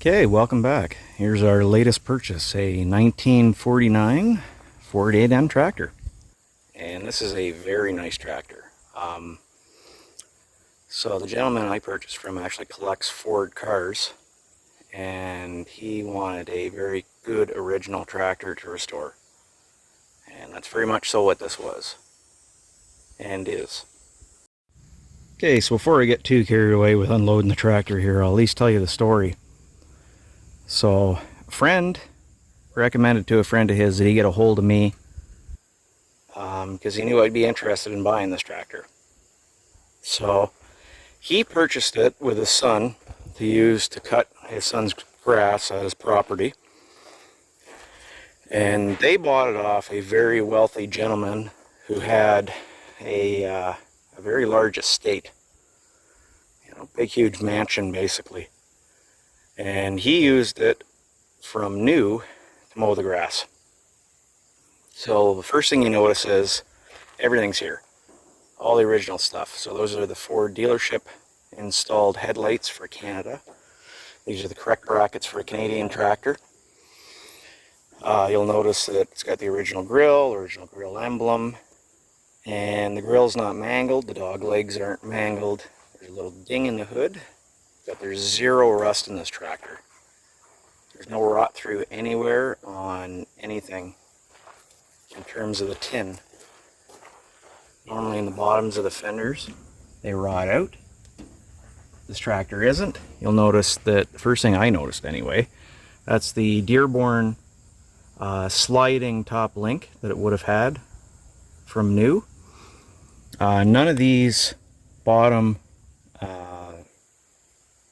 Okay, welcome back. Here's our latest purchase, a 1949 Ford 8N tractor. And this is a very nice tractor. So the gentleman I purchased from actually collects Ford cars, and he wanted a very good original tractor to restore. And that's very much so what this was, and is. Okay, so before I get too carried away with unloading the tractor here, I'll at least tell you the story. So a friend recommended to a friend of his that he get a hold of me because he knew I'd be interested in buying this tractor. So he purchased it with his son to use to cut his son's grass at his property. And they bought it off a very wealthy gentleman who had a very large estate. You know, big huge mansion basically. And he used it from new to mow the grass. So the first thing you notice is everything's here. All the original stuff. So those are the Ford dealership installed headlights for Canada. These are the correct brackets for a Canadian tractor. You'll notice that it's got the original grill emblem. And the grill's not mangled. The dog legs aren't mangled. There's a little ding in the hood. But there's zero rust in this tractor. There's no rot through anywhere on anything in terms of the tin. Normally in the bottoms of the fenders, they rot out. This tractor isn't. You'll notice that, the first thing I noticed anyway, that's the Dearborn sliding top link that it would have had from new. None of these bottom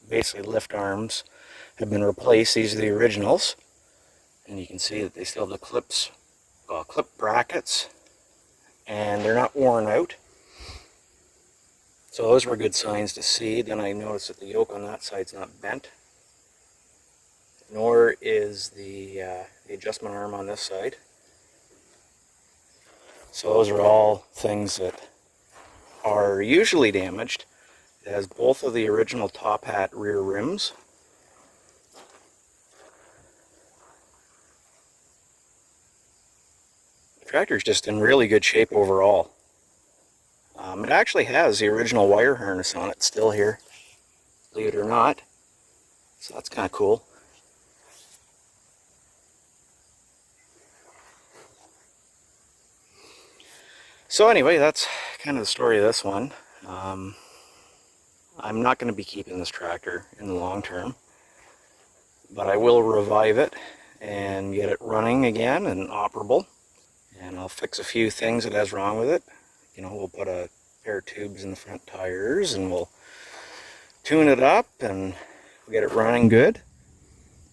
basically lift arms have been replaced. These are the originals, and you can see that they still have the clips, clip brackets, and they're not worn out. So those were good signs to see. Then I noticed that the yoke on that side's not bent, nor is the adjustment arm on this side. So those are all things that are usually damaged. It has both of the original top hat rear rims. The tractor's just in really good shape overall. It actually has the original wire harness on it still here, believe it or not. So that's kind of cool. So anyway, that's kind of the story of this one. I'm not going to be keeping this tractor in the long term, but I will revive it and get it running again and operable. And I'll fix a few things it has wrong with it. You know, we'll put a pair of tubes in the front tires and we'll tune it up and we'll get it running good.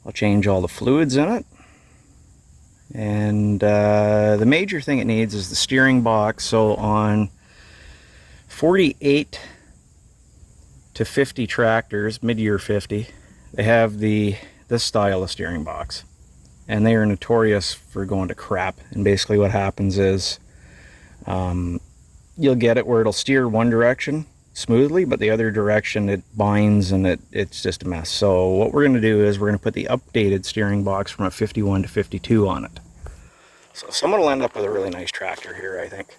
I'll change all the fluids in it. And the major thing it needs is the steering box. So on 48 to 50 tractors, mid-year 50, they have this style of steering box, and they are notorious for going to crap. And basically what happens is you'll get it where it'll steer one direction smoothly, but the other direction it binds and it's just a mess. So what we're going to do is we're going to put the updated steering box from a 51 to 52 on it. So someone will end up with a really nice tractor here, I think.